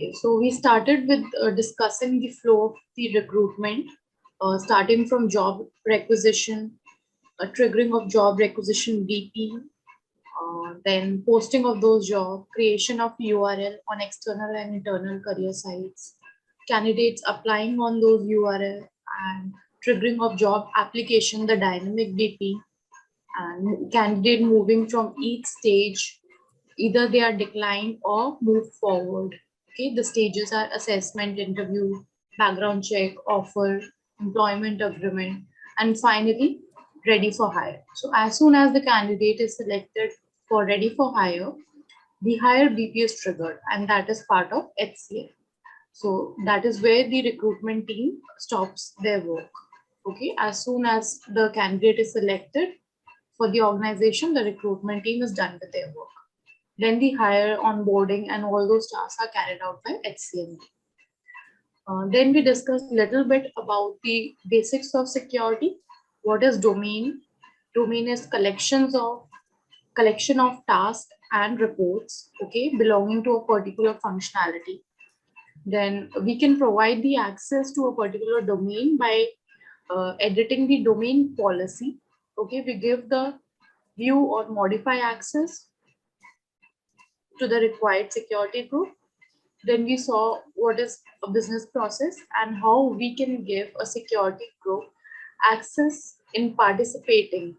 Okay, so we started with discussing the flow of the recruitment, starting from job requisition, triggering of job requisition BP, then posting of those jobs, creation of URL on external and internal career sites, candidates applying on those URL, and triggering of job application, the dynamic BP, and candidate moving from each stage, either they are declined or move forward. Okay, the stages are assessment, interview, background check, offer, employment agreement, and finally ready for hire. So as soon as the candidate is selected for ready for hire, the hire BP is triggered, and that is part of HCM. So that is where the recruitment team stops their work. Okay, as soon as the candidate is selected for the organization, the recruitment team is done with their work. Then the hire, onboarding, and all those tasks are carried out by HCM. Then we discussed a little bit about the basics of security. What is domain? Domain is collection of tasks and reports, okay, belonging to a particular functionality. Then we can provide the access to a particular domain by editing the domain policy. Okay, we give the view or modify access to the required security group. Then we saw what is a business process and how we can give a security group access in participating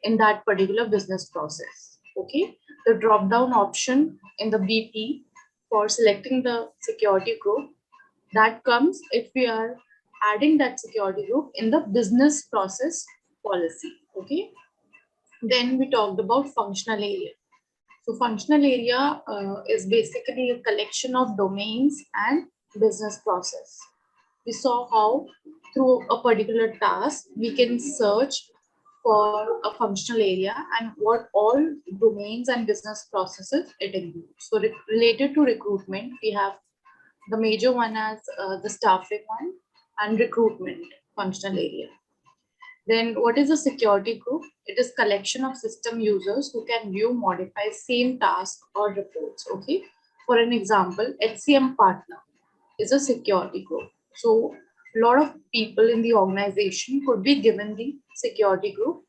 in that particular business process. Okay, the drop down option in the BP for selecting the security group, that comes if we are adding that security group in the business process policy. Okay, then we talked about functional area. So functional area is basically a collection of domains and business process. We saw how through a particular task, we can search for a functional area and what all domains and business processes it includes. So related to recruitment, we have the major one as the staffing one and recruitment functional area. Then what is a security group? It is collection of system users who can view, modify same task or reports. Okay. For an example, HCM partner is a security group. So a lot of people in the organization could be given the security group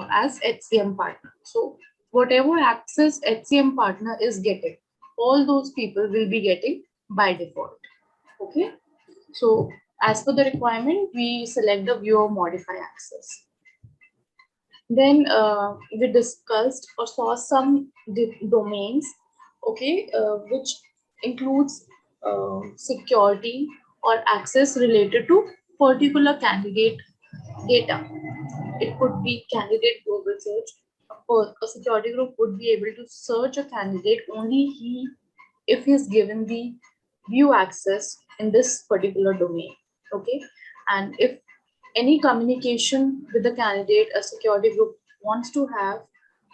as HCM partner. So whatever access HCM partner is getting, all those people will be getting by default. Okay. So as per the requirement, we select the view or modify access. Then we discussed or saw some domains, okay, which includes security or access related to particular candidate data. It could be candidate global search. A security group would be able to search a candidate only if he is given the view access in this particular domain. Okay, and if any communication with the candidate a security group wants to have,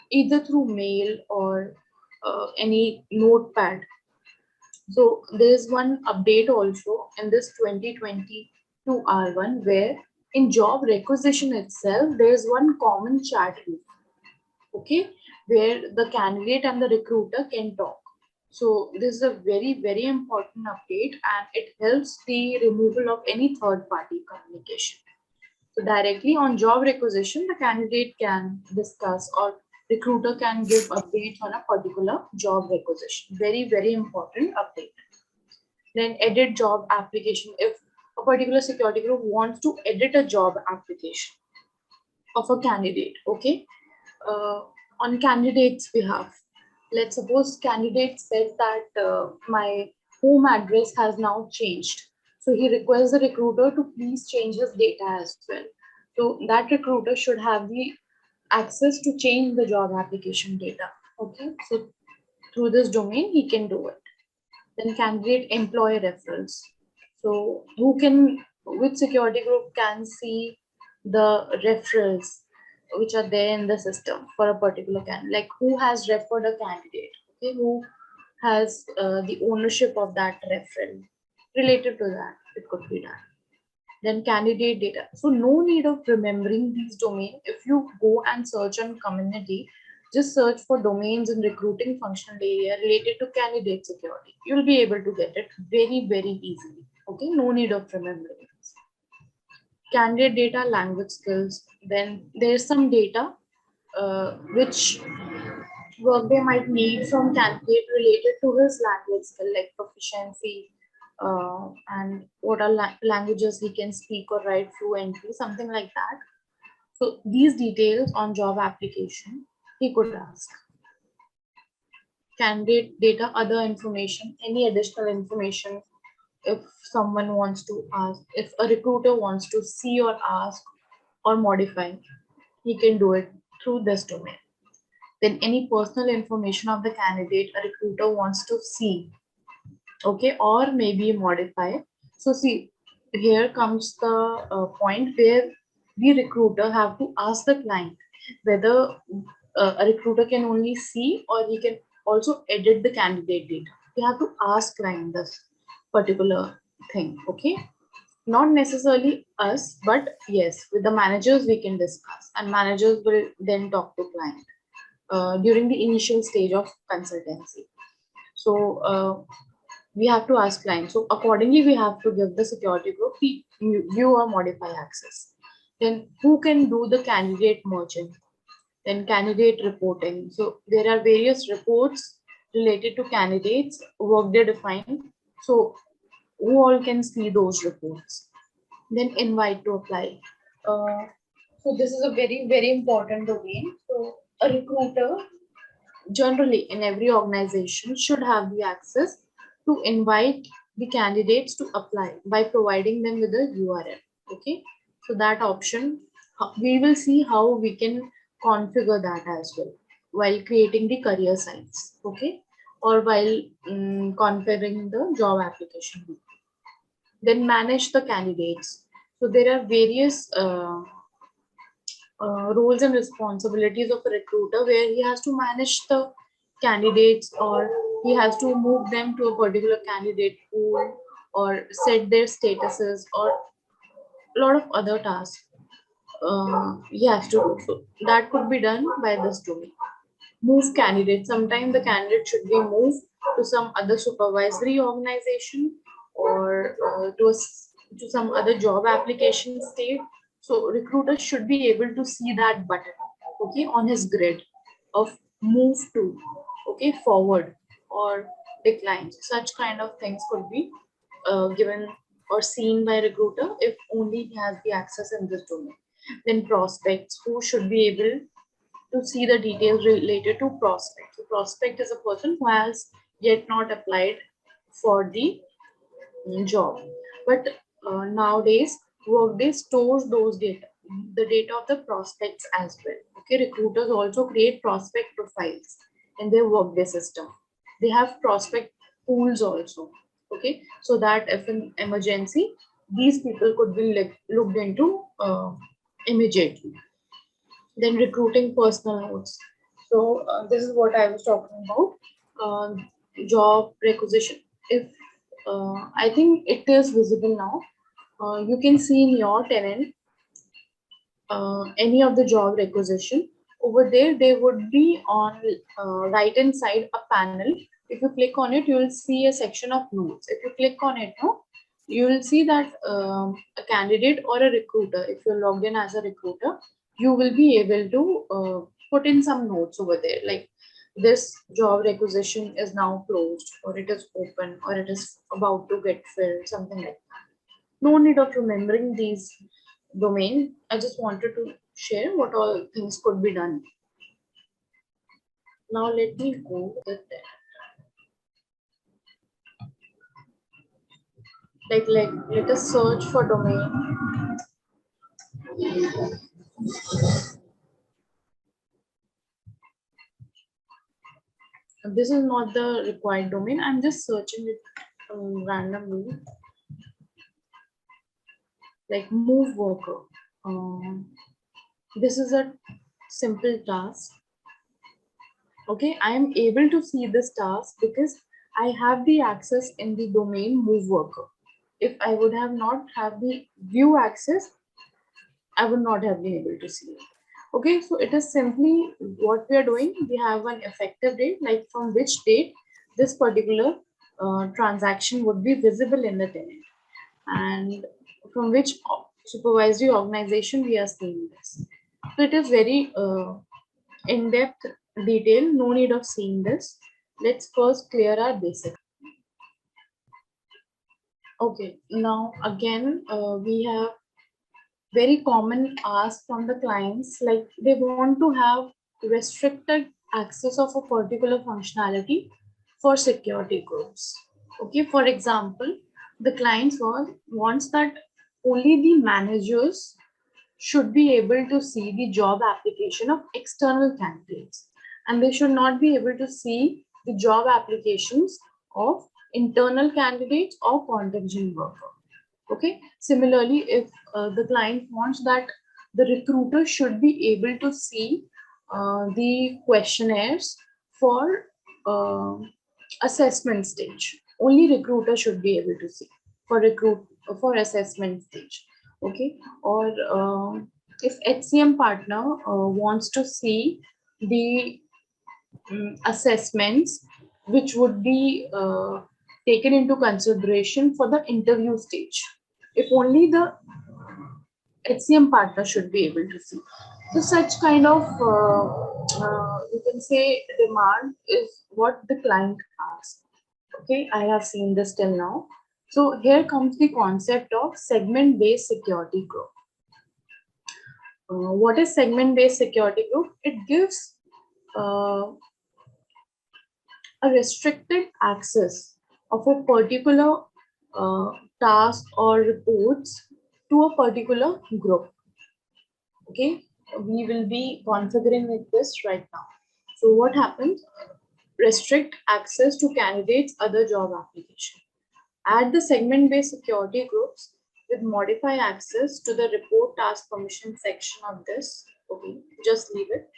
either through mail or any notepad. So there is one update also in this 2022 R1 where in job requisition itself there is one common chat group, okay, where the candidate and the recruiter can talk. So this is a very important update and it helps the removal of any third party communication. So directly on job requisition, the candidate can discuss or recruiter can give updates on a particular job requisition. Very important update. Then edit job application. If a particular security group wants to edit a job application of a candidate, okay, on candidates behalf, let's suppose candidate said that my home address has now changed. So he requests the recruiter to please change his data as well. So that recruiter should have the access to change the job application data. Okay, so through this domain, he can do it. Then candidate employer referrals. So which security group can see the referrals which are there in the system for a particular candidate, like who has referred a candidate, okay, who has the ownership of that referral related to that, it could be done. Then candidate data. So no need of remembering these domains. If you go and search on community, Just search for domains in recruiting functional area related to candidate security. You'll be able to get it very, very easily. Okay, no need of remembering this. Candidate data, language skills. Then there's some data which Workday might need from candidate related to his language skill, like proficiency, and what are languages he can speak or write fluently, something like that. So these details on job application he could ask. Candidate data, other information, any additional information. If someone wants to ask, if a recruiter wants to see or ask or modify, he can do it through this domain. Then any personal information of the candidate a recruiter wants to see, okay, or maybe modify. So see, here comes the point where the recruiter have to ask the client whether a recruiter can only see or he can also edit the candidate data. You have to ask client this particular thing, okay? Not necessarily us, but yes, with the managers we can discuss, and managers will then talk to client during the initial stage of consultancy. So we have to ask client. So accordingly, we have to give the security group the view or modify access. Then who can do the candidate merging? Then candidate reporting. So there are various reports related to candidates, Workday defined. So who all can see those reports? Then invite to apply. Uh, so this is a very, very important domain. So a recruiter generally in every organization should have the access to invite the candidates to apply by providing them with a URL. Okay, so that option, we will see how we can configure that as well while creating the career sites. Okay, or while configuring the job application. Then manage the candidates. So there are various roles and responsibilities of a recruiter where he has to manage the candidates, or he has to move them to a particular candidate pool, or set their statuses, or a lot of other tasks he has to do. So that could be done by this domain. Move candidates. Sometimes the candidate should be moved to some other supervisory organization, or to some other job application state. So recruiters should be able to see that button, okay, on his grid of move to, okay, forward or decline. Such kind of things could be given or seen by recruiter if only he has the access in this domain. Then prospects, who should be able to see the details related to prospect. So prospect is a person who has yet not applied for the job. But nowadays, Workday stores those data, the data of the prospects as well. Okay, recruiters also create prospect profiles in their Workday system. They have prospect pools also. Okay, so that if an emergency, these people could be looked into immediately. Then recruiting personal notes. So this is what I was talking about. Job requisition. If I think it is visible now, you can see in your tenant any of the job requisition. Over there, they would be on right hand side a panel. If you click on it, you will see a section of notes. If you click on it now, you will see that a candidate or a recruiter, if you're logged in as a recruiter, you will be able to put in some notes over there, like this job requisition is now closed, or it is open, or it is about to get filled, something like that. No need of remembering these domain. I just wanted to share what all things could be done. Now let me go with that. Like let us search for domain. This is not the required domain. I'm just searching it randomly. Like move worker. This is a simple task. Okay, I am able to see this task because I have the access in the domain move worker. If I would have not have the view access, I would not have been able to see it. Okay, so it is simply what we are doing. We have an effective date, like from which date this particular transaction would be visible in the tenant, and from which supervisory organization we are seeing this. So it is very in-depth detail, no need of seeing this. Let's first clear our basics. Okay, now again, we have very common ask from the clients, like they want to have restricted access of a particular functionality for security groups. Okay, for example, the clients wants that only the managers should be able to see the job application of external candidates, and they should not be able to see the job applications of internal candidates or contingent worker. Okay, similarly, if the client wants that the recruiter should be able to see the questionnaires for uh, assessment stage, only recruiter should be able to see for assessment stage. Okay, or if HCM partner wants to see the assessments which would be taken into consideration for the interview stage, if only the HCM partner should be able to see. So such kind of you can say demand is what the client asks. Okay, I have seen this till now. So here comes the concept of segment-based security group. What is segment-based security group? It gives uh, a restricted access of a particular uh, task or reports to a particular group. Okay, we will be configuring with this right now. So what happens? Restrict access to candidates' other job application. Add the segment-based security groups with modify access to the report task permission section of this. Okay, just leave it.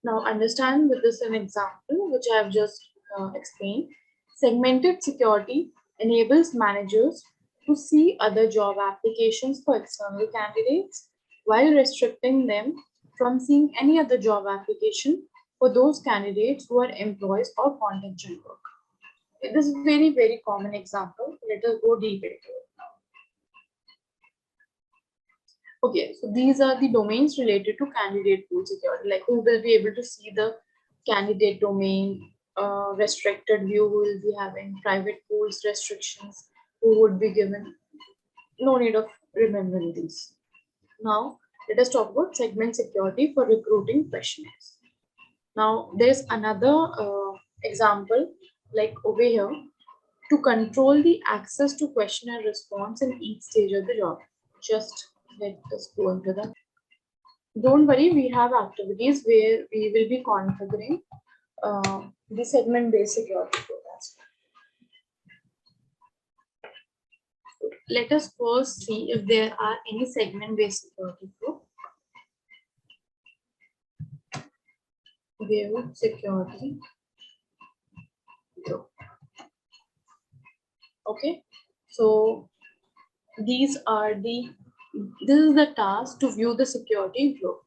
Now understand with this an example which I have just explained. Segmented security enables managers to see other job applications for external candidates while restricting them from seeing any other job application for those candidates who are employees or contingent worker. This is very, very common example. Let us go deep into it. Okay, so these are the domains related to candidate pool security, like who will be able to see the candidate domain, restricted view, who will be having private pools restrictions, who would be given. No need of remembering these. Now, let us talk about segment security for recruiting questionnaires. Now, there's another example, like over here, to control the access to questionnaire response in each stage of the job. Just let us go into that. Don't worry, we have activities where we will be configuring the segment-based security programs. Let us first see if there are any segment-based security group. View security group. Okay, so these are the this is the task to view the security group.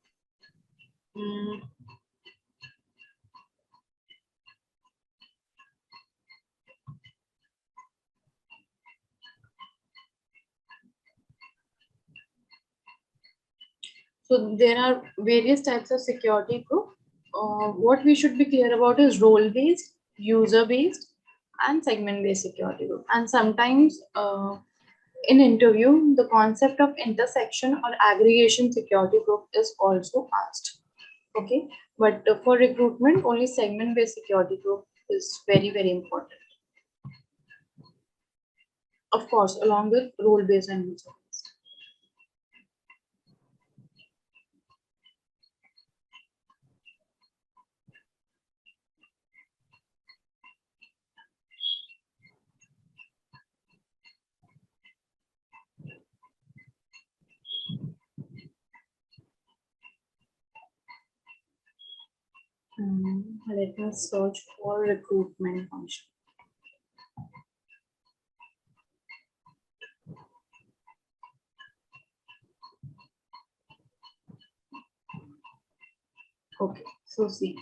So there are various types of security group. What we should be clear about is role-based, user-based, and segment-based security group. And sometimes in interview, the concept of intersection or aggregation security group is also asked. Okay, but for recruitment, only segment-based security group is very, very important. Of course, along with role-based and user-based. Let me search for recruitment function. Okay, so see.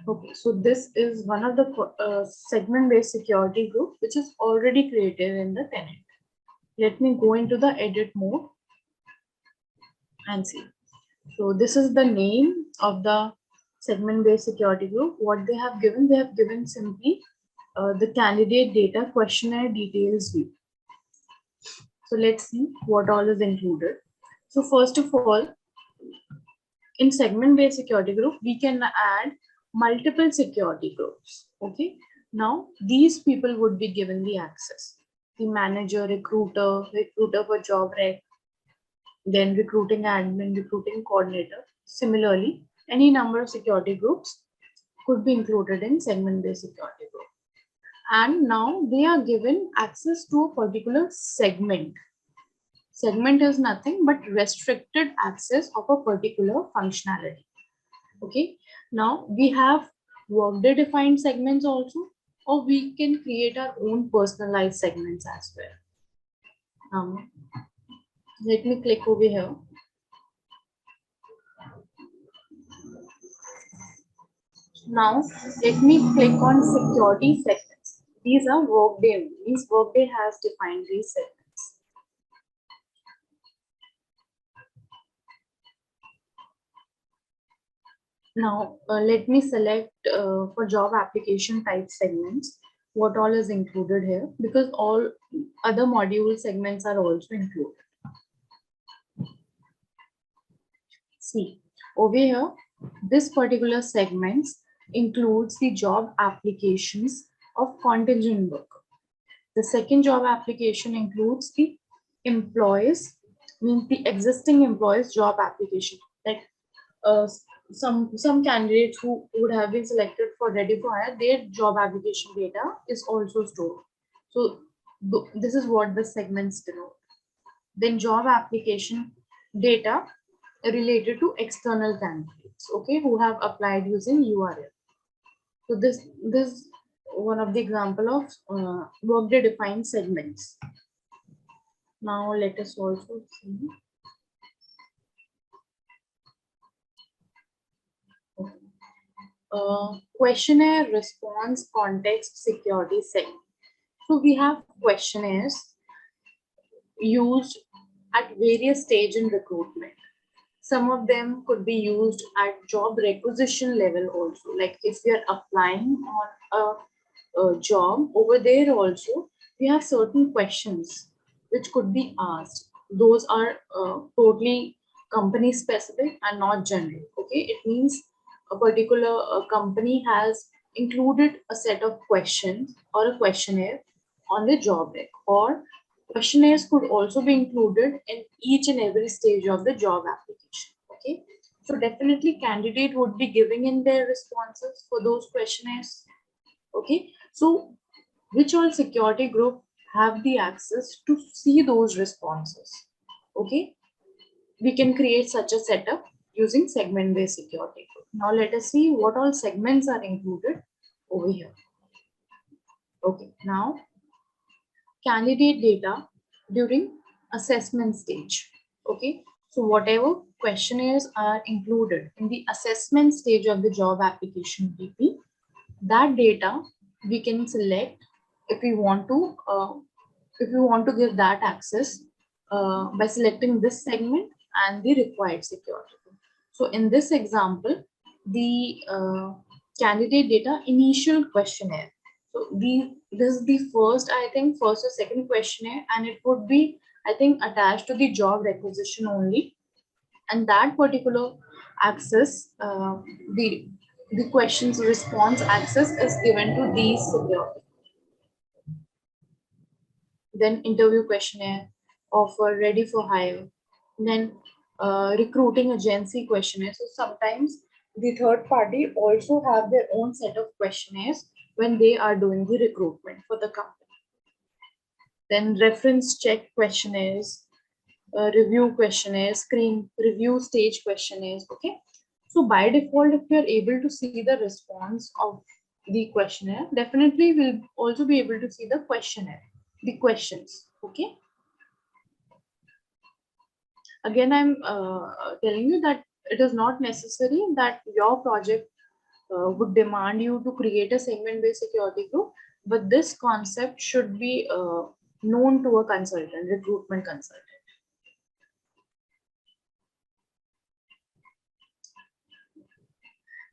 Okay, so this is one of the segment-based security group which is already created in the tenant. Let me go into the edit mode and see. So this is the name of the segment-based security group. What they have given simply the candidate data questionnaire details view. So let's see what all is included. So first of all, in segment-based security group, we can add multiple security groups. Okay. Now these people would be given the access. The manager, recruiter for job rec, then recruiting admin, recruiting coordinator. Similarly, any number of security groups could be included in segment-based security group. And now they are given access to a particular segment. Segment is nothing but restricted access of a particular functionality. Okay. Now we have Workday defined segments also, or we can create our own personalized segments as well. Let me click over here. Now, let me click on security segments. These are Workday. Means Workday has defined these segments. Now, let me select for job application type segments, what all is included here, because all other module segments are also included. See, over here, this particular segments includes the job applications of contingent worker. The second job application includes the employees, means the existing employees job application. Like some candidates who would have been selected for ready for hire, their job application data is also stored. So this is what the segments denote. Then job application data related to external candidates, okay, who have applied using URL. So this one of the example of Workday defined segments. Now let us also see. Questionnaire response context security segment. So we have questionnaires used at various stage in recruitment. Some of them could be used at job requisition level also. Like if we are applying on a job, over there also, we have certain questions which could be asked. Those are totally company specific and not general. Okay, it means a particular company has included a set of questions or a questionnaire on the job rec, or questionnaires could also be included in each and every stage of the job application. Okay, so definitely candidate would be giving in their responses for those questionnaires. Okay, so which all security group have the access to see those responses? Okay, we can create such a setup using segment-based security group. Now let us see what all segments are included over here. Okay, now candidate data during assessment stage. Okay, so whatever questionnaires are included in the assessment stage of the job application BP, that data we can select if we want to give that access by selecting this segment and the required security. So in this example, the candidate data initial questionnaire. So this is the first, I think, first or second questionnaire, and it would be, I think, attached to the job requisition only. And that particular access, the questions response access is given to these security. Then interview questionnaire, offer, ready for hire, then recruiting agency questionnaire. So sometimes the third party also have their own set of questionnaires when they are doing the recruitment for the company. Then reference check questionnaires, review questionnaires, screen review stage questionnaires. Okay, so by default, if you're able to see the response of the questionnaire, definitely we'll also be able to see the questionnaire, the questions. Okay, again, I'm telling you that it is not necessary that your project would demand you to create a segment-based security group, but this concept should be known to a consultant, recruitment consultant.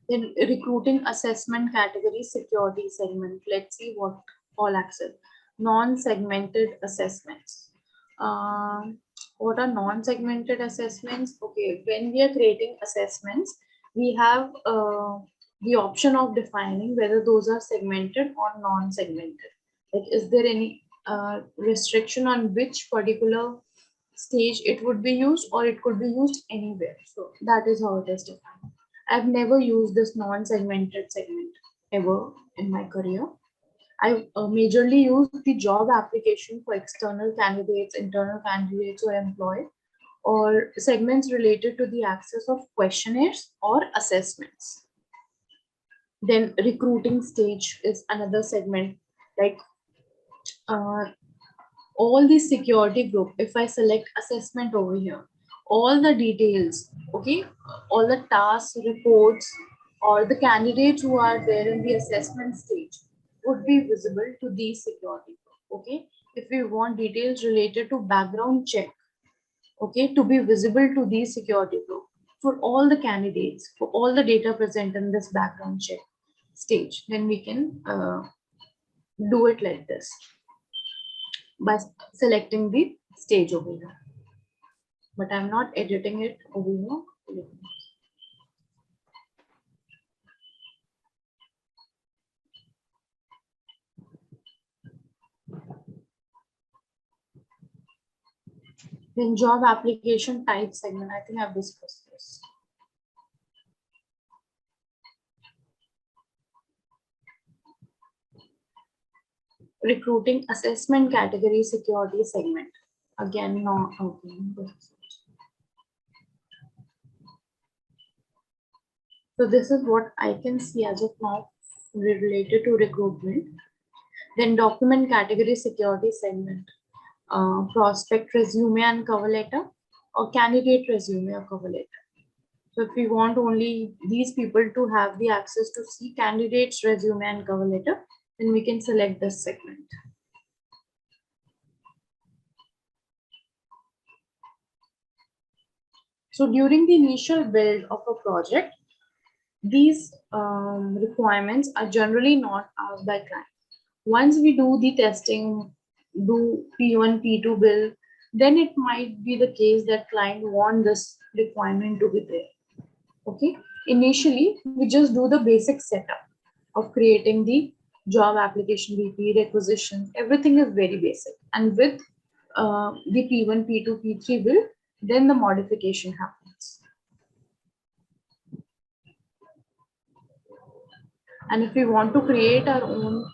Then recruiting assessment category security segment. Let's see what all access. Non-segmented assessments. What are non-segmented assessments? Okay, when we are creating assessments, we have the option of defining whether those are segmented or non-segmented. Like, is there any restriction on which particular stage it would be used, or it could be used anywhere? So that is how it is defined. I've never used this non-segmented segment ever in my career. I majorly use the job application for external candidates, internal candidates, or employed, or segments related to the access of questionnaires or assessments. Then recruiting stage is another segment, like uh, all the security group. If I select assessment over here, all the details, okay, all the tasks, reports, or the candidates who are there in the assessment stage would be visible to the security group. Okay, if we want details related to background check, okay, to be visible to the security group for all the candidates, for all the data present in this background check stage, then we can do it like this by selecting the stage over here. But I'm not editing it over here. Then job application type segment. I think I've discussed this. Recruiting assessment category security segment. Again, no. Okay. So this is what I can see as of now related to recruitment. Then document category security segment. Prospect resume and cover letter, or candidate resume or cover letter. So if we want only these people to have the access to see candidates resume and cover letter, then we can select this segment. So during the initial build of a project, these requirements are generally not asked by client. Once we do the testing, do P1, P2 build, then it might be the case that client want this requirement to be there. Okay, initially we just do the basic setup of creating the job application VP requisitions. Everything is very basic, and with the P1, P2, P3 build, then the modification happens. And if we want to create our own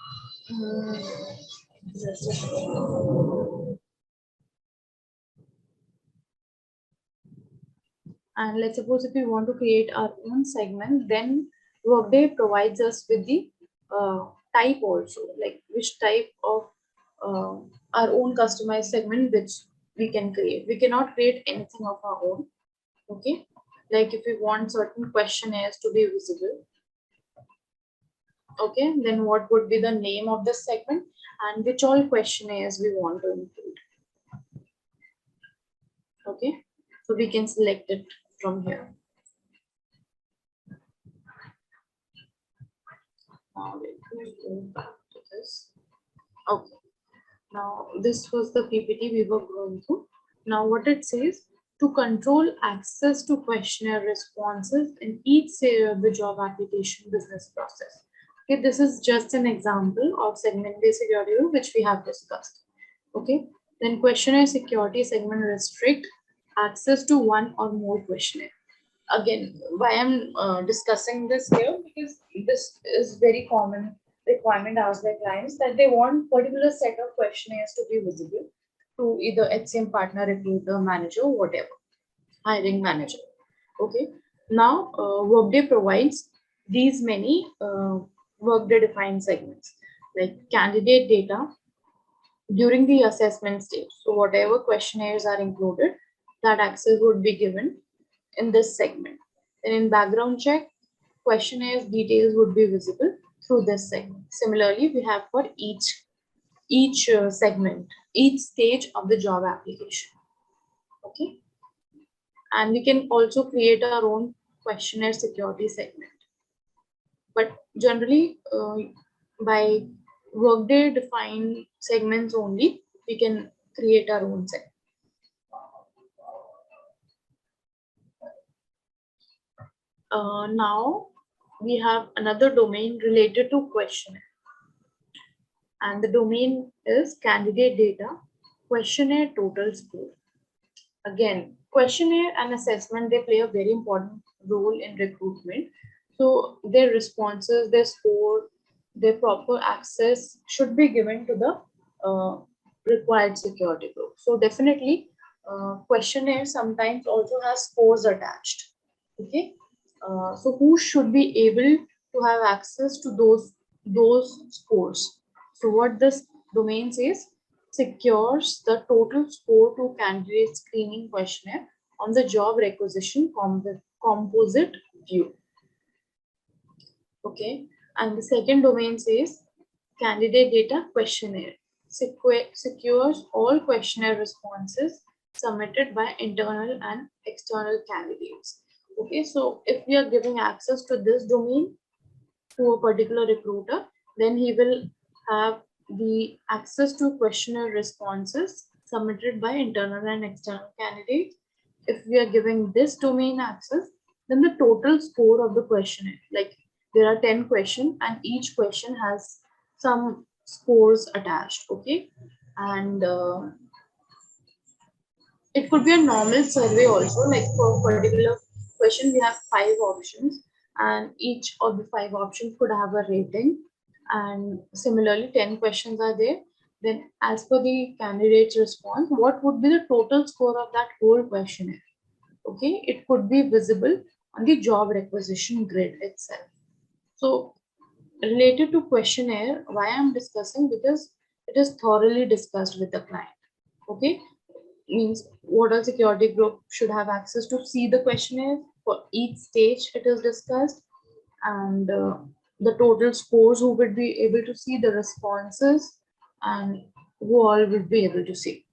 and let's suppose if we want to create our own segment, then Workday provides us with the type also, like which type of uh, our own customized segment which we can create. We cannot create anything of our own. Okay, like if we want certain questionnaires to be visible, okay, then what would be the name of the segment and which all questionnaires we want to include. Okay, so we can select it from here. Now let me go back to this. Okay, now this was the PPT we were going through. Now what it says, to control access to questionnaire responses in each the job application business process. Okay, this is just an example of segment-based security which we have discussed. Okay, then questionnaire security segment restrict access to one or more questionnaire. Again, why I'm discussing this here, because this is very common requirement asked by clients that they want particular set of questionnaires to be visible. to either HCM partner, recruiter, manager, whatever, hiring manager. Okay. Now, Workday provides these many Workday defined segments like candidate data during the assessment stage. So, whatever questionnaires are included, that access would be given in this segment. Then, in background check, questionnaires details would be visible through this segment. Similarly, we have for each segment, each stage of the job application. Okay, and we can also create our own questionnaire security segment. But generally, by Workday defined segments only, we can create our own segment. Now we have another domain related to questionnaire, and the domain is candidate data questionnaire total score. Again, questionnaire and assessment, they play a very important role in recruitment. So their responses, their score, their proper access should be given to the required security group. So definitely, questionnaire sometimes also has scores attached. Okay, so who should be able to have access to those scores? So what this domain says, secures the total score to candidate screening questionnaire on the job requisition composite view. Okay, and the second domain says candidate data questionnaire secures all questionnaire responses submitted by internal and external candidates. Okay, so if we are giving access to this domain to a particular recruiter, then he will have the access to questionnaire responses submitted by internal and external candidates. If we are giving this domain access, then the total score of the questionnaire, like there are 10 questions and each question has some scores attached. Okay, and it could be a normal survey also, like for a particular question we have 5 options and each of the 5 options could have a rating, and similarly 10 questions are there. Then as per the candidate's response, what would be the total score of that whole questionnaire? Okay, it could be visible on the job requisition grid itself. So related to questionnaire, why I'm discussing, because it is thoroughly discussed with the client. Okay, means what a security group should have access to see the questionnaire for each stage it is discussed, and the total scores, who would be able to see the responses, and who all would be able to see.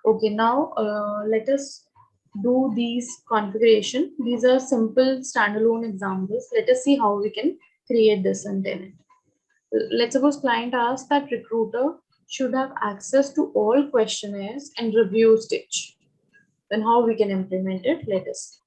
Okay, now let us do these configuration. These are simple standalone examples. Let us see how we can create this in tenant. Let's suppose client asks that recruiter should have access to all questionnaires and review stage. Then how we can implement it? Let us.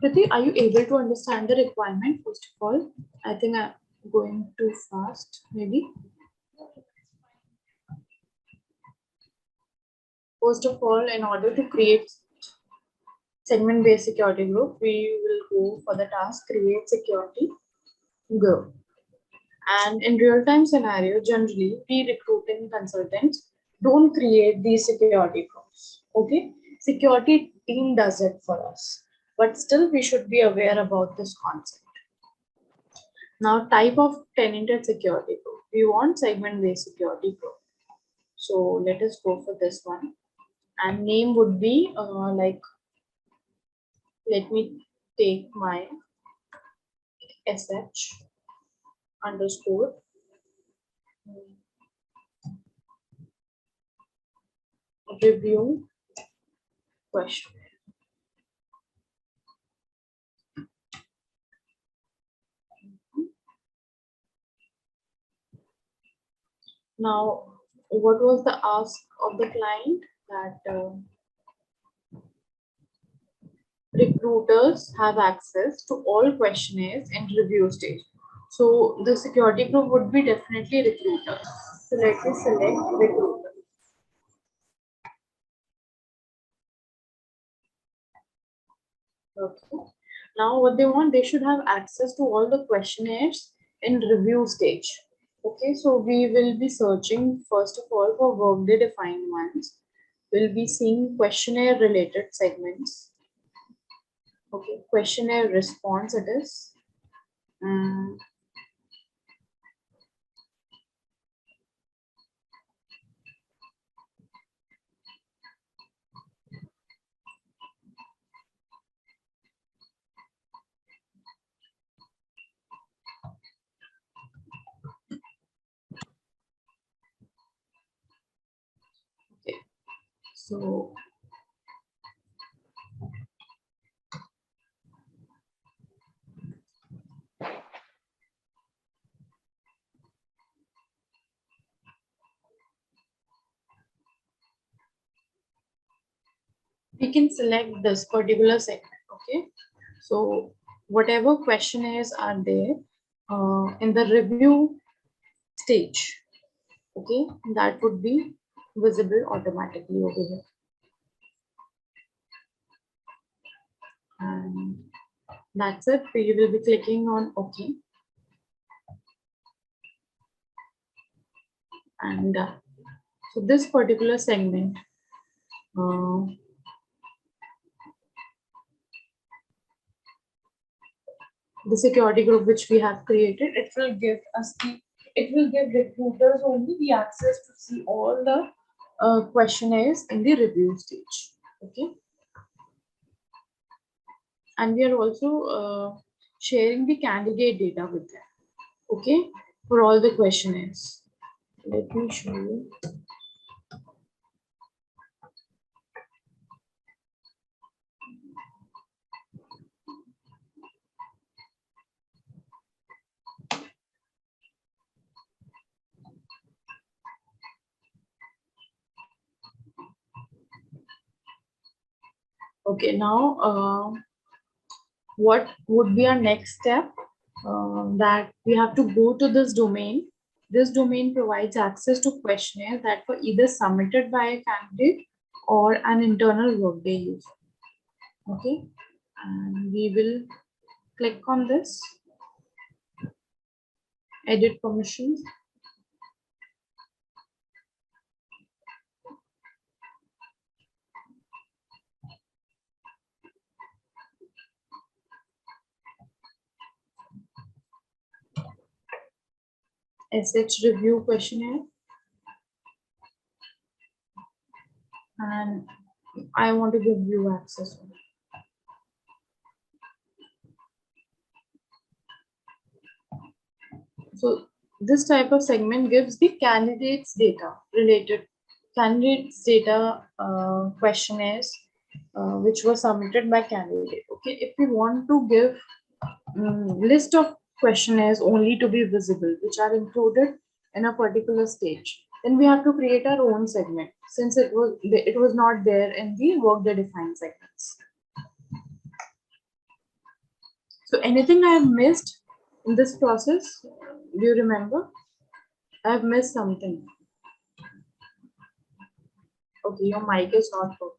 Priti, are you able to understand the requirement first of all? I think I'm going too fast, maybe. First of all, in order to create segment-based security group, we will go for the task create security group. And in real-time scenario, generally, we recruiting consultants don't create these security groups. Okay, security team does it for us, but still we should be aware about this concept. Now, type of tenanted security group. We want segment-based security group. So let us go for this one. And name would be like, let me take my sh underscore review question. Now, what was the ask of the client? That recruiters have access to all questionnaires in review stage. So the security group would be definitely recruiters. So let me select recruiter. Okay. Now what they want, they should have access to all the questionnaires in review stage. Okay, so we will be searching first of all for Workday defined ones. We'll be seeing questionnaire related segments. Okay, questionnaire response it is. Mm, okay, so we can select this particular segment. Okay, so whatever questionnaires are there in the review stage, okay, that would be visible automatically over here. And that's it. We will be clicking on OK. And so this particular segment, uh, the security group which we have created, it will give recruiters only the access to see all the questionnaires in the review stage. Okay. And we are also sharing the candidate data with them. Okay. For all the questionnaires. Let me show you. Okay, now what would be our next step? That we have to go to this domain. This domain provides access to questionnaires that were either submitted by a candidate or an internal Workday user. Okay, and we will click on this, edit permissions. SH review questionnaire, and I want to give view access. So this type of segment gives the candidates data related candidates data questionnaires which were submitted by candidate. Okay, if we want to give list of questionnaires only to be visible, which are included in a particular stage, then we have to create our own segment since it was not there in the Workday defined segments. So anything I have missed in this process? Do you remember? I have missed something. Okay, your mic is not working.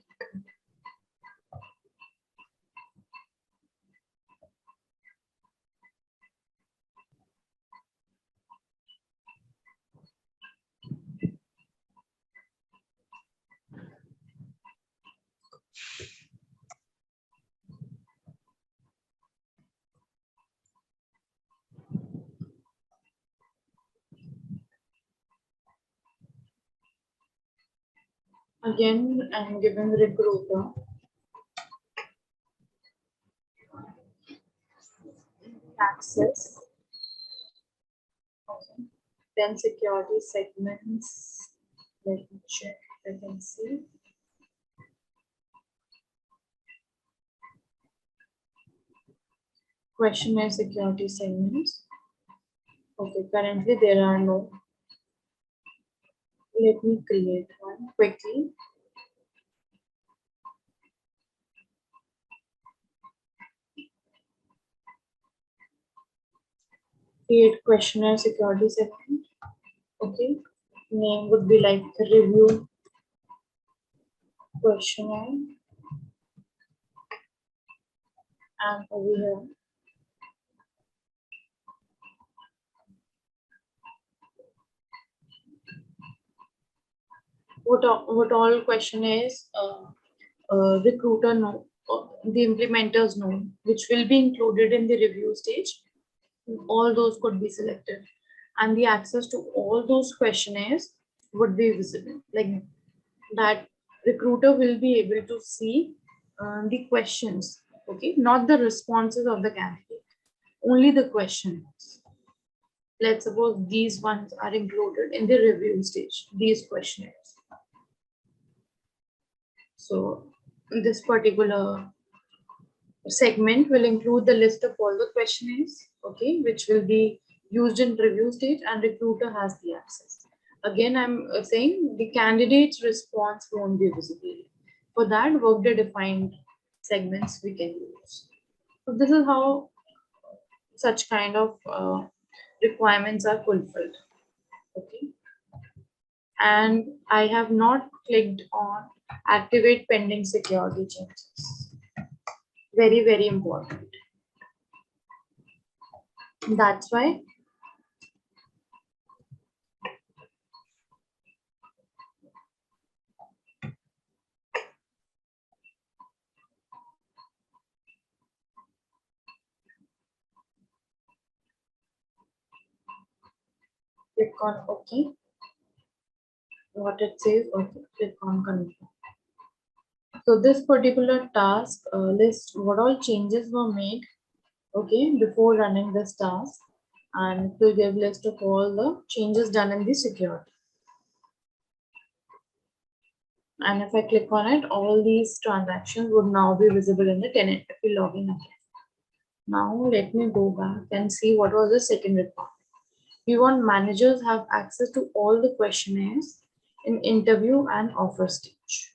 Again, I'm giving recruiter access. Okay. Then security segments. Let me check. I can see. Questionnaire security segments. Okay, currently there are no. Let me create one quickly. Create questionnaire security segment. Okay. Name would be like review questionnaire. And over here, what all questionnaires recruiter know, the implementers know, which will be included in the review stage. All those could be selected, and the access to all those questionnaires would be visible. Like that, recruiter will be able to see the questions, okay, not the responses of the candidate, only the questions. Let's suppose these ones are included in the review stage, these questionnaires. So this particular segment will include the list of all the questionnaires, okay, which will be used in review stage, and recruiter has the access. Again, I'm saying the candidate's response won't be visible. For that, Workday defined segments we can use. So this is how such kind of requirements are fulfilled. Okay. And I have not clicked on activate pending security changes. Very, very important. That's why click on OK. What it says, okay, click on confirm. So this particular task list what all changes were made, okay, before running this task, and it will give list of all the changes done in the security. And if I click on it, all these transactions would now be visible in the tenant if we log in again. Now let me go back and see what was the second requirement. We want managers have access to all the questionnaires in interview and offer stage.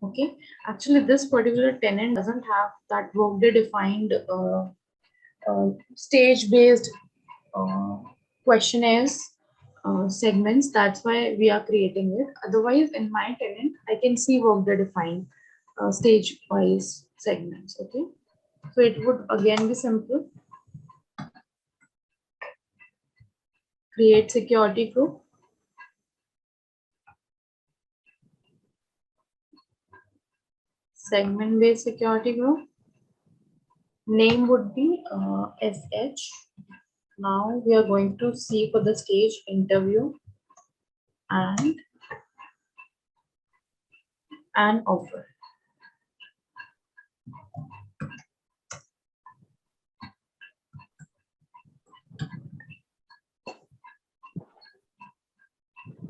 Okay, actually this particular tenant doesn't have that Workday defined stage based questionnaires segments. That's why we are creating it. Otherwise, in my tenant, I can see Workday defined stage wise segments. Okay, so it would again be simple. Create security group. Segment based security group. Name would be SH. Now we are going to see for the stage interview and an offer.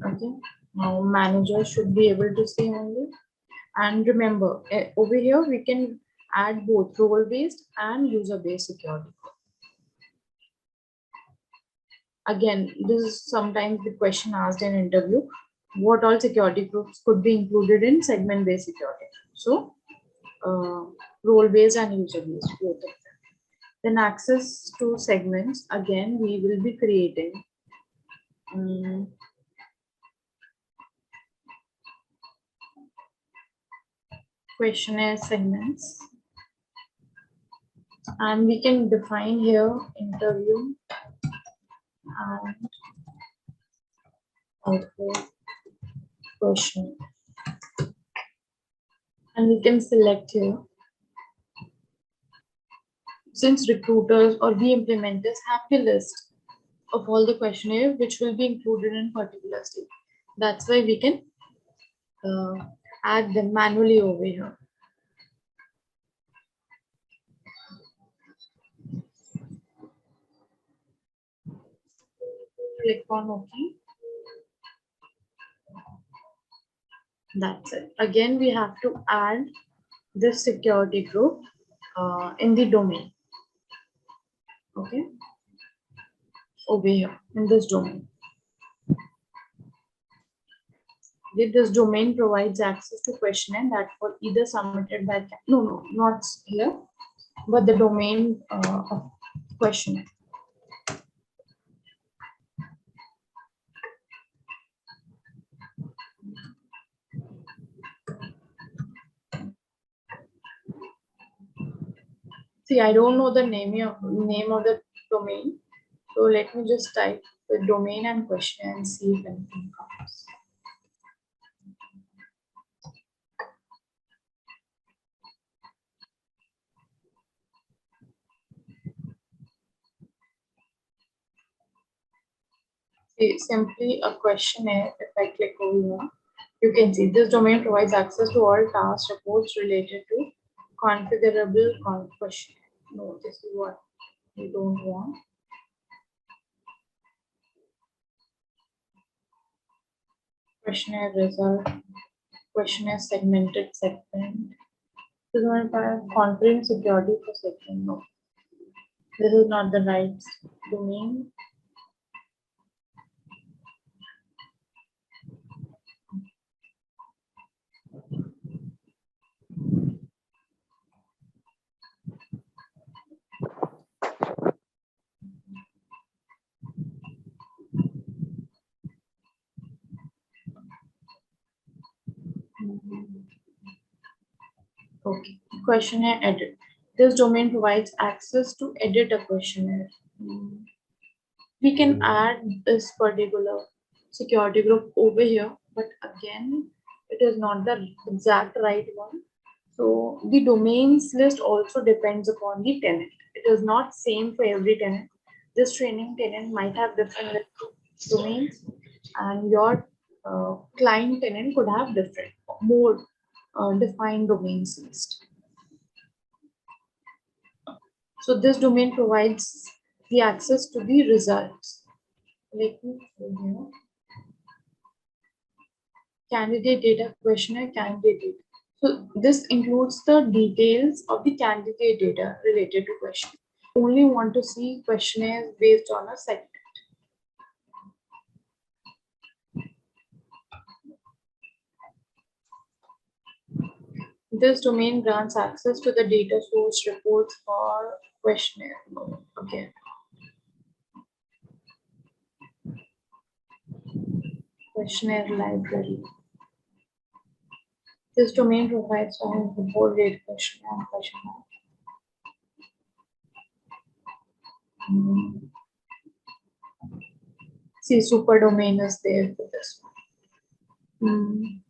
Okay, now manager should be able to see only. And remember, over here we can add both role based and user based security. Again, this is sometimes the question asked in interview: what all security groups could be included in segment based security? So, role based and user based, both of them. Then access to segments, again we will be creating questionnaire segments, and we can define here interview and output question, and we can select here. Since recruiters or the implementers have the list of all the questionnaire which will be included in particular stage, that's why we can add them manually over here. Click on OK. That's it. Again, we have to add this security group in the domain. Okay, over here in this domain. If this domain provides access to questionnaire that for either submitted by no, not here, but the domain of questionnaire. See, I don't know the name of the domain. So let me just type the domain and questionnaire and see if anything comes. See, simply a questionnaire. If I click over here, you can see this domain provides access to all task reports related to configurable questionnaire. No, this is what we don't want. Questionnaire result, questionnaire segmented segment. This one for confidence security for segment. No, this is not the right domain. Okay, questionnaire edit. This domain provides access to edit a questionnaire. We can add this particular security group over here, but again, it is not the exact right one. So the domains list also depends upon the tenant. It is not same for every tenant. This training tenant might have different domains, and your client tenant could have different, more defined domains list. So this domain provides the access to the results. Let me show you. Candidate data, questionnaire candidate data. So this includes the details of the candidate data related to question. Only want to see questionnaires based on a segment. This domain grants access to the data source reports for questionnaire. Okay. Questionnaire library. This domain provides all report data questionnaire and questionnaire. See, super domain is there for this one.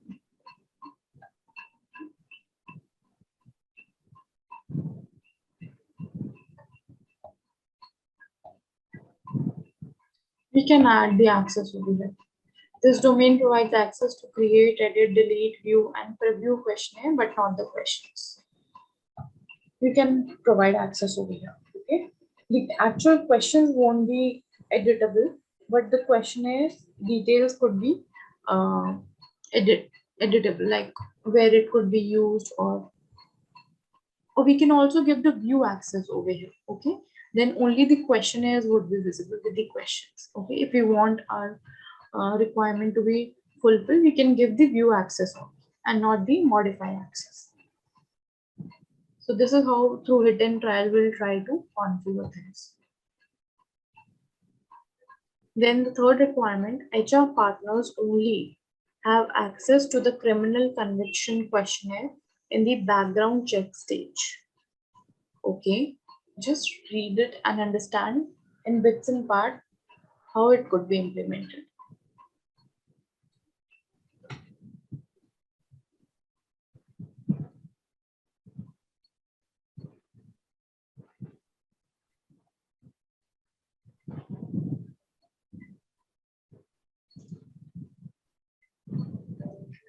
We can add the access over here. This domain provides access to create, edit, delete, view, and preview questionnaire, but not the questions. We can provide access over here. Okay. The actual questions won't be editable, but the questionnaires details could be editable, like where it could be used, or we can also give the view access over here. Okay. Then only the questionnaires would be visible with the questions. Okay. If we want our requirement to be fulfilled, we can give the view access only and not the modify access. So this is how through hit and trial we'll try to configure things. Then the third requirement, HR partners only have access to the criminal conviction questionnaire in the background check stage. Okay, just read it and understand in bits and part how it could be implemented.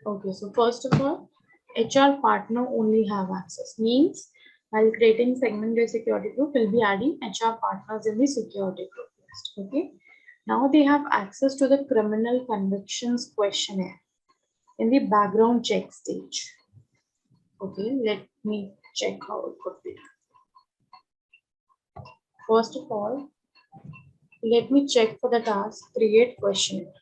Okay, so first of all, HR partner only have access means while creating segment-based security group, we'll be adding HR partners in the security group list. Okay, now they have access to the criminal convictions questionnaire in the background check stage. Okay, let me check how it could be. First of all, let me check for the task create questionnaire.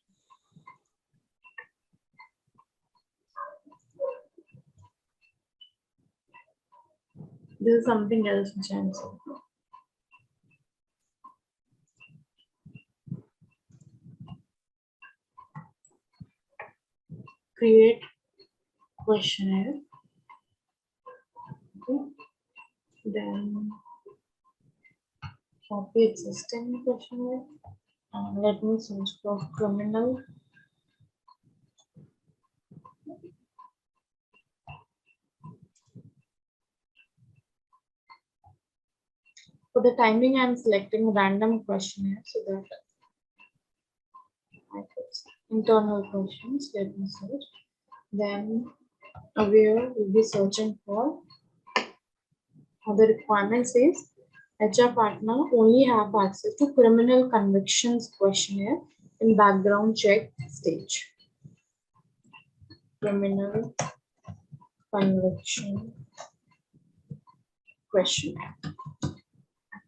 This is something else which I'm saying. Create questionnaire. Okay. Then Copy existing questionnaire. Let me search for criminal. For the timing, I'm selecting random questionnaire so that I put internal questions. Let me search. Then where we'll be searching for the requirement says HR partner only have access to criminal convictions questionnaire in background check stage. Criminal conviction questionnaire.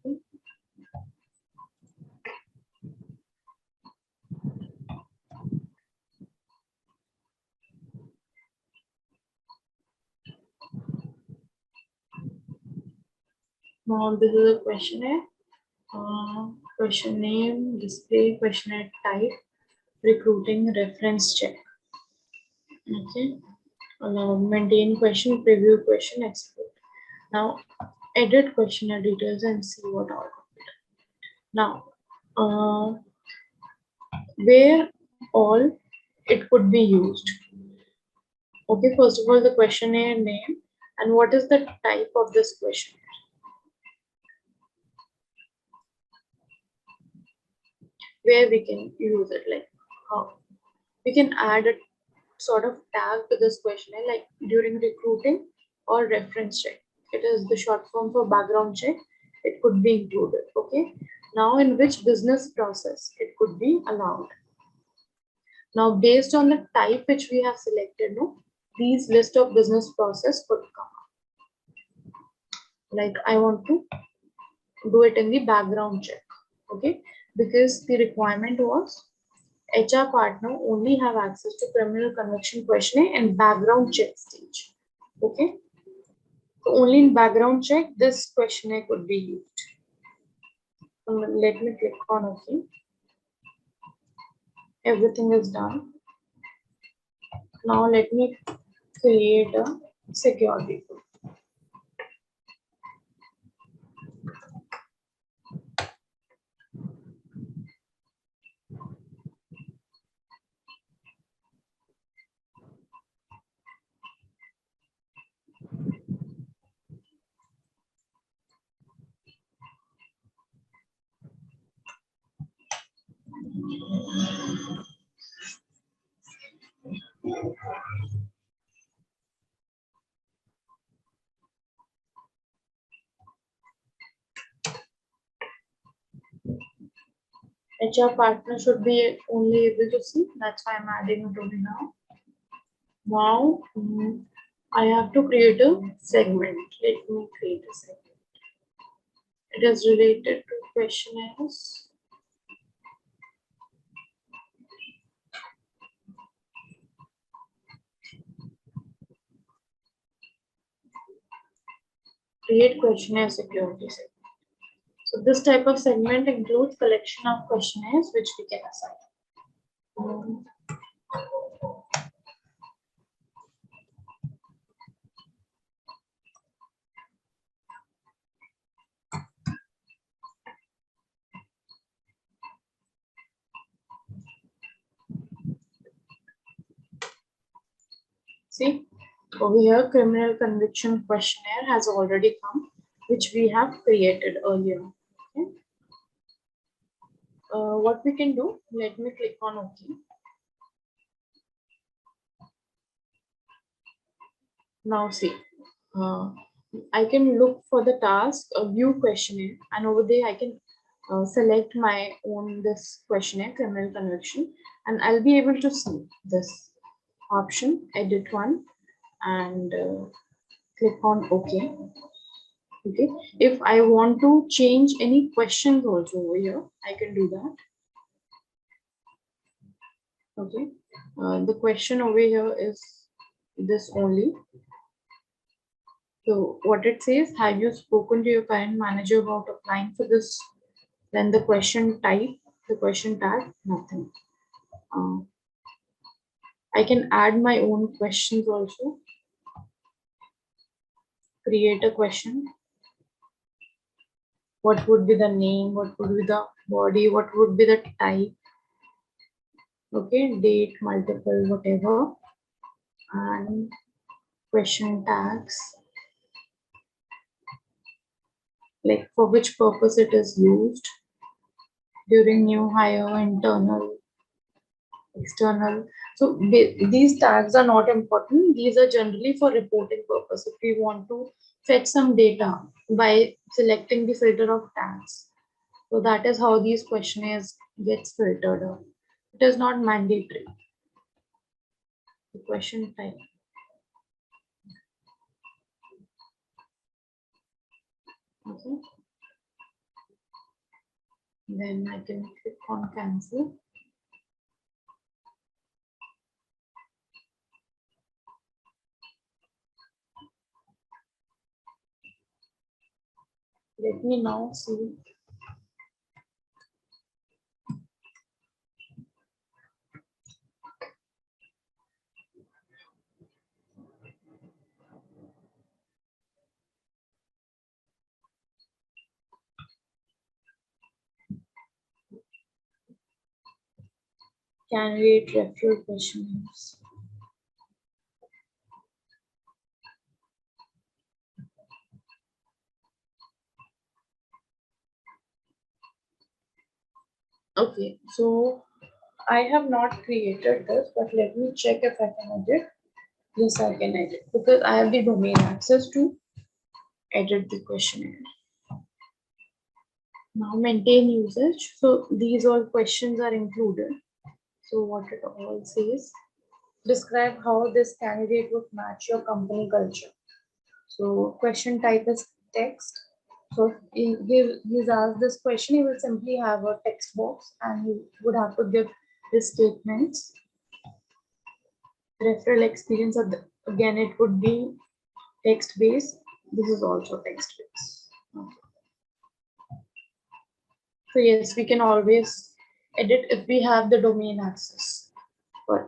Okay. Now this is a questionnaire. Question name, display, questionnaire type, recruiting reference check. Okay. Maintain question, preview question, export. Now edit questionnaire details and see what all. Now where all it could be used. Okay, first of all, the questionnaire name and what is the type of this questionnaire. Where we can use it, like how we can add a sort of tag to this questionnaire, like during recruiting or reference check. It is the short form for background check. It could be included. Okay. Now, in which business process it could be allowed. Now, based on the type which we have selected, no, these list of business process could come. Like I want to do it in the background check. Okay, because the requirement was HR partner only have access to criminal conviction questionnaire and background check stage. Okay, so only in background check this questionnaire could be used. Let me click on OK. Everything is done. Now let me create a security code. HR partner should be only able to see. That's why I'm adding it over now. Now I have to create a segment. Let me create a segment. It is related to questionnaires. Create questionnaire security segment. So this type of segment includes collection of questionnaires which we can assign. See, over here, criminal conviction questionnaire has already come, which we have created earlier. Okay. What we can do, let me click on OK. Now see, I can look for the task, view questionnaire, and over there I can select my own this questionnaire, criminal conviction, and I'll be able to see this option, edit one, and click on OK. Okay, if I want to change any questions also over here, I can do that. Okay, the question over here is this only. So what it says, have you spoken to your current manager about applying for this? Then the question type, the question tag, nothing. I can add my own questions also. Create a question. what would be the name, what would be the body, what would be the type, okay, date, multiple, whatever, and question tags, like for which purpose it is used during new hire, internal, external. So these tags are not important. These are generally for reporting purpose. If we want to fetch some data by selecting the filter of tags. So that is how these questionnaires gets filtered out. It is not mandatory. The question type. Okay. Then I can click on cancel. Let me now see. Candidate referral questionnaires. Okay, so I have not created this, but let me check if I can edit. Yes, I can edit because I have the domain access to edit the questionnaire. Now maintain usage. So these all questions are included. So what it all says, describe how this candidate would match your company culture. So question type is text. So he's asked this question, he will simply have a text box and he would have to give his statements. Referral experience, again, it would be text based. This is also text based. Okay. So yes, we can always edit if we have the domain access. But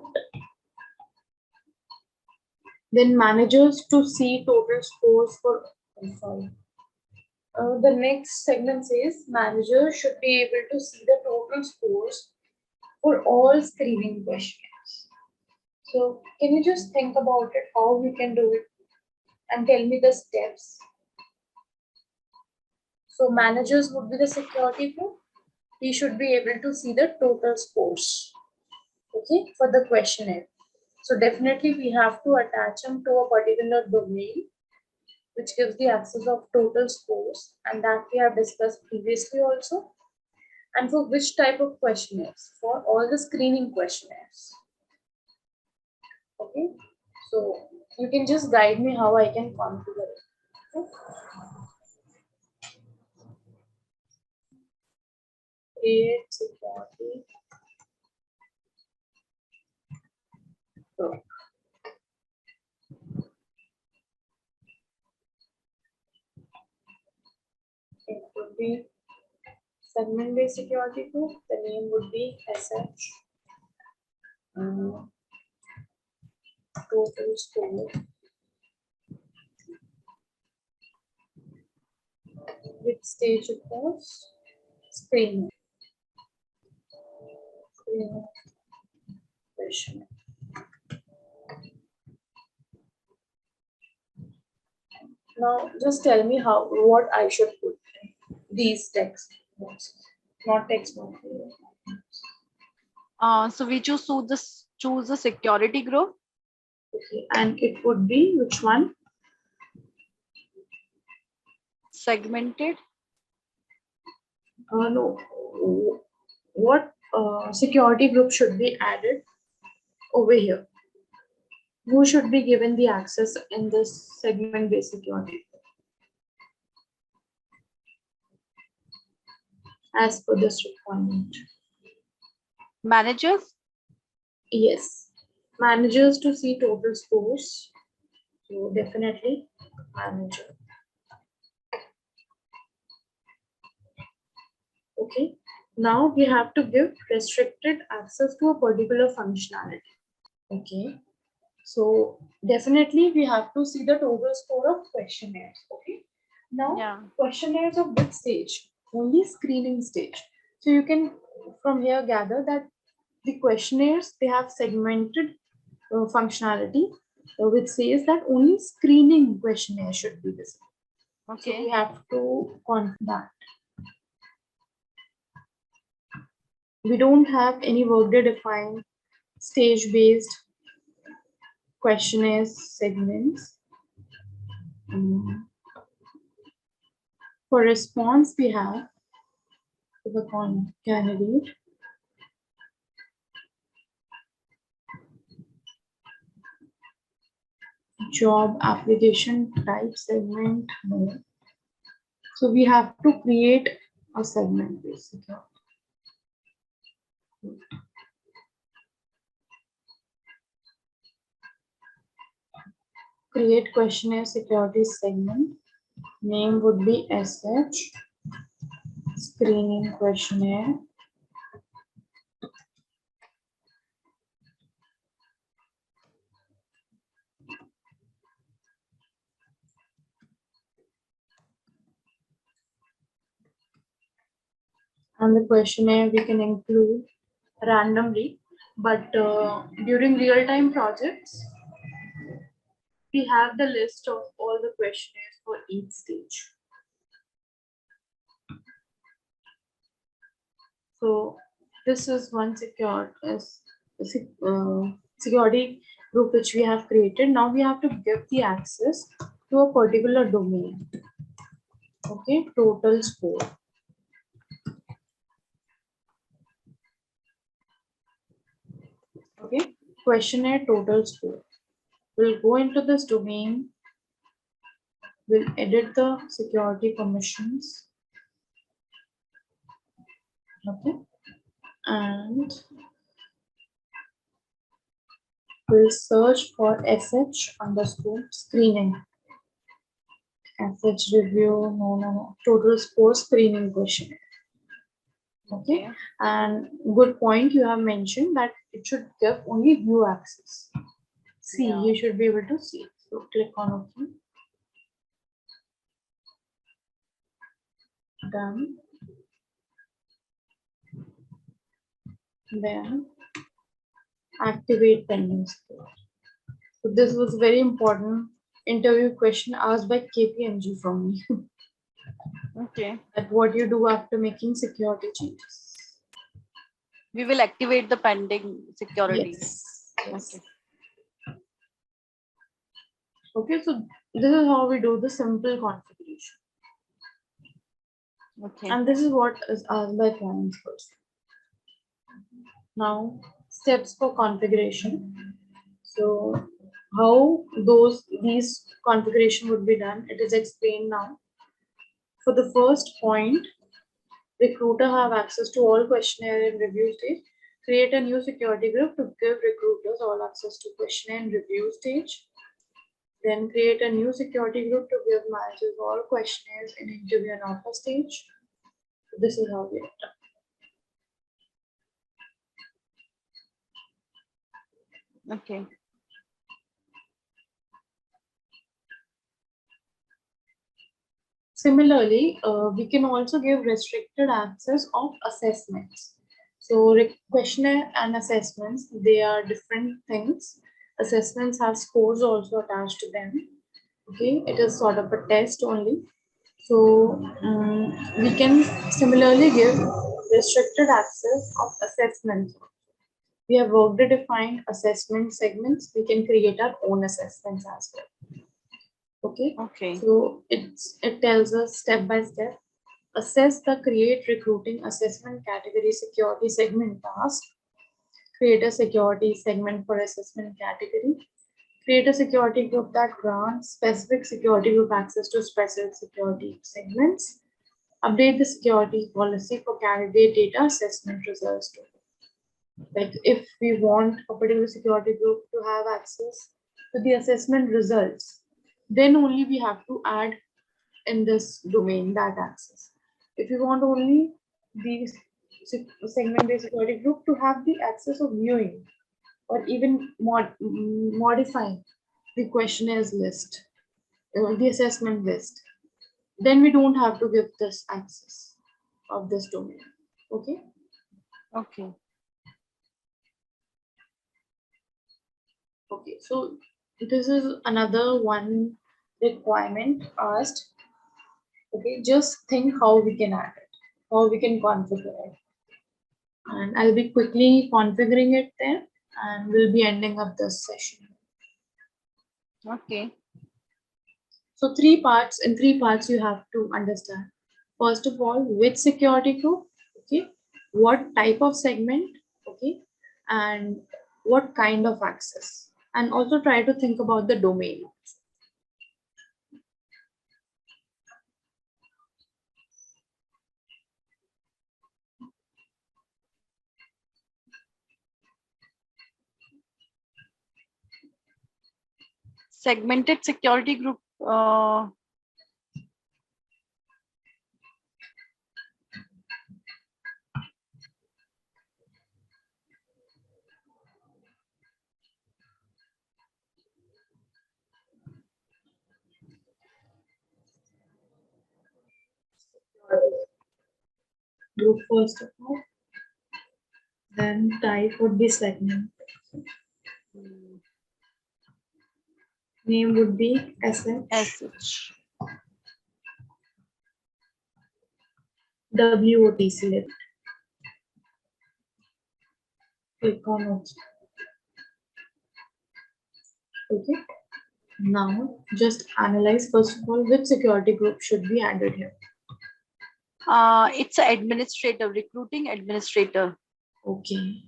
then managers to see total scores for, I'm sorry. The next segment says managers should be able to see the total scores for all screening questions. So can you just think about it, how we can do it and tell me the steps? So managers would be the security group. He should be able to see the total scores, okay, for the questionnaire. So definitely we have to attach them to a particular domain which gives the access of total scores, and that we have discussed previously also. And for which type of questionnaires? For all the screening questionnaires. Okay, so you can just guide me how I can configure it. Okay? Create security. So it would be segment-based security group. The name would be SH. Total score. Which stage it was? Screening. Screening question. Now, just tell me what I should put in these text boxes, not text boxes. So we choose the security group. Okay, and it would be which one? Segmented. No. What security group should be added over here? Who should be given the access in this segment-based security as per this requirement? Managers. Yes, managers to see total scores. So definitely manager. Okay. Now we have to give restricted access to a particular functionality. Okay. So definitely we have to see the total score of questionnaires. Okay. Now, Yeah. questionnaires of which stage? Only screening stage. So you can from here gather that the questionnaires, they have segmented functionality, which says that only screening questionnaire should be visible. So we Okay. have to confirm that. We don't have any Workday defined stage-based questionnaire segments. For response, we have the candidate, job application type segment. No. So we have to create a segment basically. Create questionnaire security segment. Name would be SH screening questionnaire. And the questionnaire we can include randomly, but during real-time projects, we have the list of all the questionnaires for each stage. So this is one security group which we have created. Now we have to give the access to a particular domain. Okay, total score. Okay, questionnaire total score. We'll go into this domain. We'll edit the security permissions. Okay, and we'll search for SH underscore screening. SH review, no, total score screening questionnaire. Okay, and good point you have mentioned that it should give only view access. See, Yeah. you should be able to see. So click on OK. Done. Then activate pending score. So this was very important interview question asked by KPMG from me. Okay. That what you do after making security changes. We will activate the pending security. Yes. Okay. Okay, so this is how we do the simple configuration. Okay. And this is what is asked by clients first. Now, steps for configuration. So, how these configuration would be done, it is explained now. For the first point, recruiter have access to all questionnaire and review stage. Create a new security group to give recruiters all access to questionnaire and review stage. Then create a new security group to give managers all questionnaires in interview and offer stage. This is how we are done. Okay. Similarly, we can also give restricted access of assessments. So questionnaire and assessments, they are different things. Assessments have scores also attached to them. Okay, it is sort of a test only. So we can similarly give restricted access of assessments. We have Workday defined assessment segments. We can create our own assessments as well. Okay. Okay. So it tells us step by step. Assess the create recruiting assessment category security segment task. Create a security segment for assessment category. Create a security group that grants specific security group access to specific security segments. Update the security policy for candidate data assessment results too. Like if we want a particular security group to have access to the assessment results, then only we have to add in this domain that access. If you want only the segment-based security group to have the access of viewing or even modifying the questionnaires list, the assessment list, then we don't have to give this access of this domain. Okay. Okay. Okay. So this is another one requirement asked. Okay. Just think how we can add it, how we can configure it. And I'll be quickly configuring it there and we'll be ending up this session. Okay. So in three parts you have to understand. First of all, which security group, okay, what type of segment, okay, and what kind of access. And also try to think about the domain. Segmented security group. Group first of all, then type would be segment. Name would be SH. SH. WOT select. Click on OK. Okay. Now just analyze first of all which security group should be added here. It's an administrator, recruiting administrator. Okay.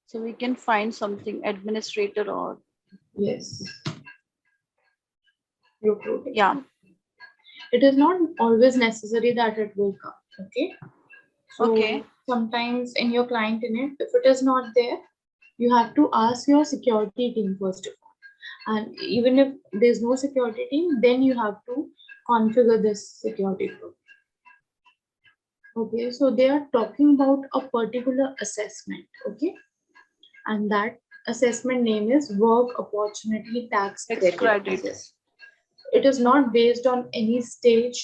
So we can find something administrator or Yes. Recruiting. yeah. It is not always necessary that it will come. Okay. So Okay. sometimes in your client init, if it is not there, you have to ask your security team first of all. And even if there's no security team, then you have to configure this security group. Okay, so they are talking about a particular assessment. Okay, and that assessment name is work opportunity tax Tax credit credit. assessment. It is not based on any stage,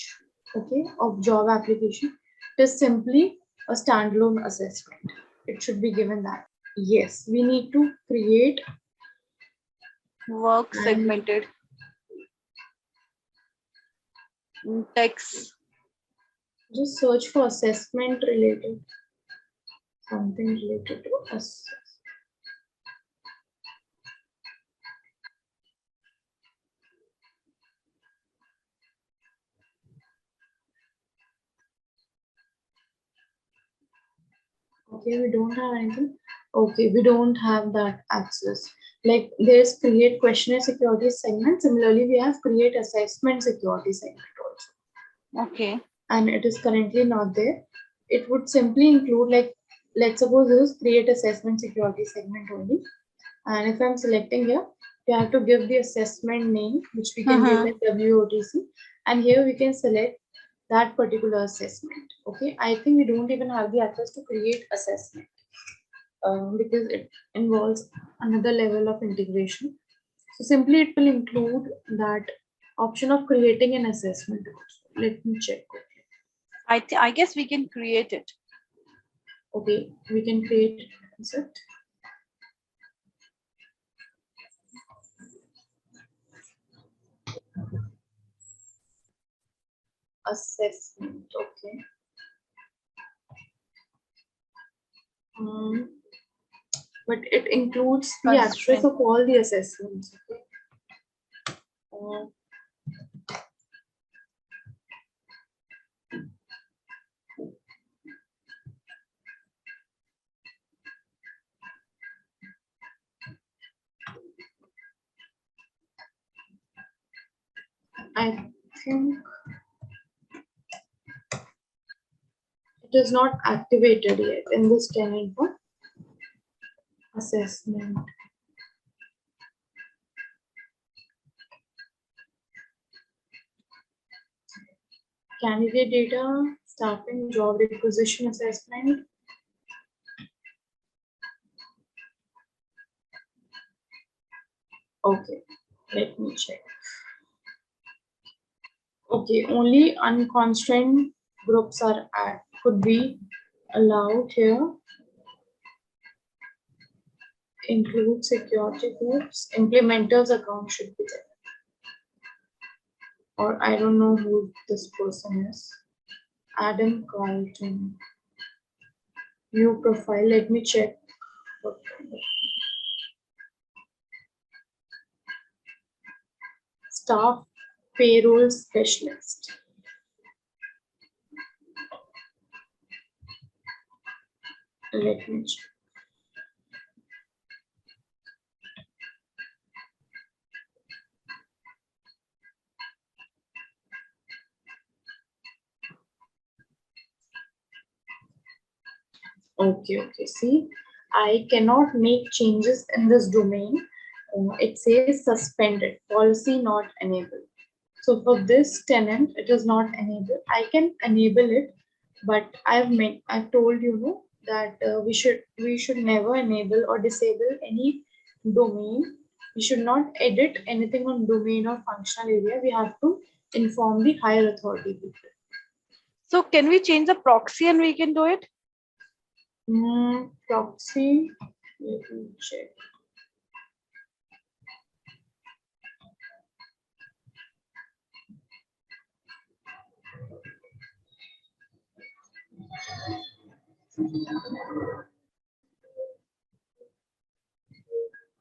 okay, of job application. It is simply a standalone assessment. It should be given that. Yes, we need to create Work and segmented. Tax. just search for assessment related, something related to us. Okay, we don't have anything. Okay, we don't have that access. Like there's create questionnaire security segment. Similarly, we have create assessment security segment also. Okay. And it is currently not there. It would simply include like, let's suppose this is create assessment security segment only. And if I'm selecting here, you have to give the assessment name, which we can give like WOTC. And here we can select that particular assessment. Okay, I think we don't even have the access to create assessment because it involves another level of integration. So simply it will include that option of creating an assessment also. Let me check. I guess we can create it. Okay, we can create concept. Assessment, okay. But it includes the access Constraint. of all the assessments. Okay. I think it is not activated yet in this tenant one. Assessment. Candidate data, staffing, job requisition assessment. Okay, let me check. Okay, only unconstrained groups could be allowed here. Include security groups. Implementers account should be there. Or I don't know who this person is. Adam Carlton. New profile. Let me check. Staff payroll specialist. Let me check. Okay. See, I cannot make changes in this domain. It says suspended, policy not enabled. So for this tenant, it is not enabled. I can enable it, but I've told you that we should never enable or disable any domain. We should not edit anything on domain or functional area. We have to inform the higher authority people. So can we change the proxy and we can do it? Proxy, let me check.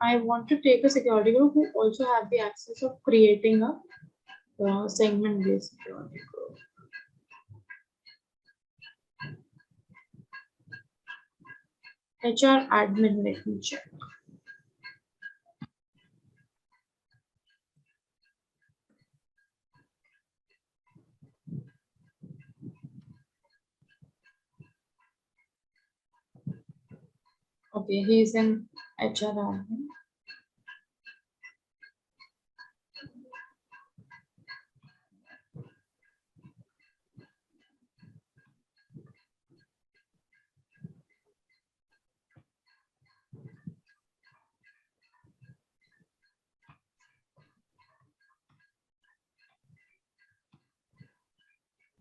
I want to take a security group who also have the access of creating a segment-based security group. HR admin, let me check. Okay, he's in HR admin.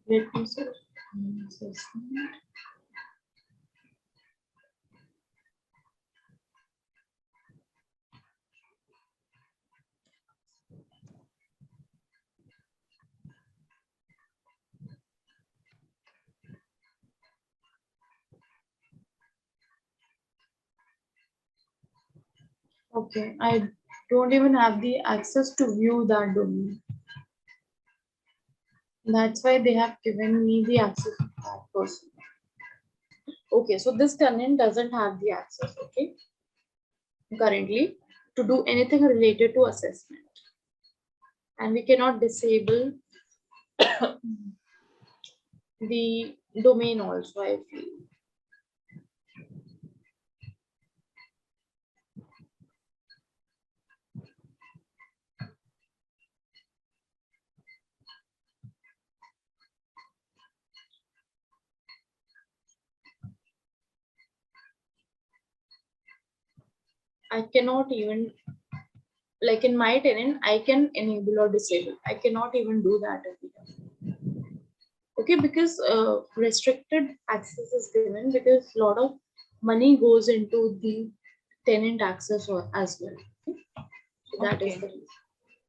Let me see. Okay, I don't even have the access to view that domain. That's why they have given me the access to that person. Okay, so this tenant doesn't have the access, okay, currently to do anything related to assessment. And we cannot disable the domain also, I feel. I cannot even, like in my tenant, I can enable or disable. I cannot even do that over here. Okay, because restricted access is given because a lot of money goes into the tenant access as well. Okay? So that is the reason.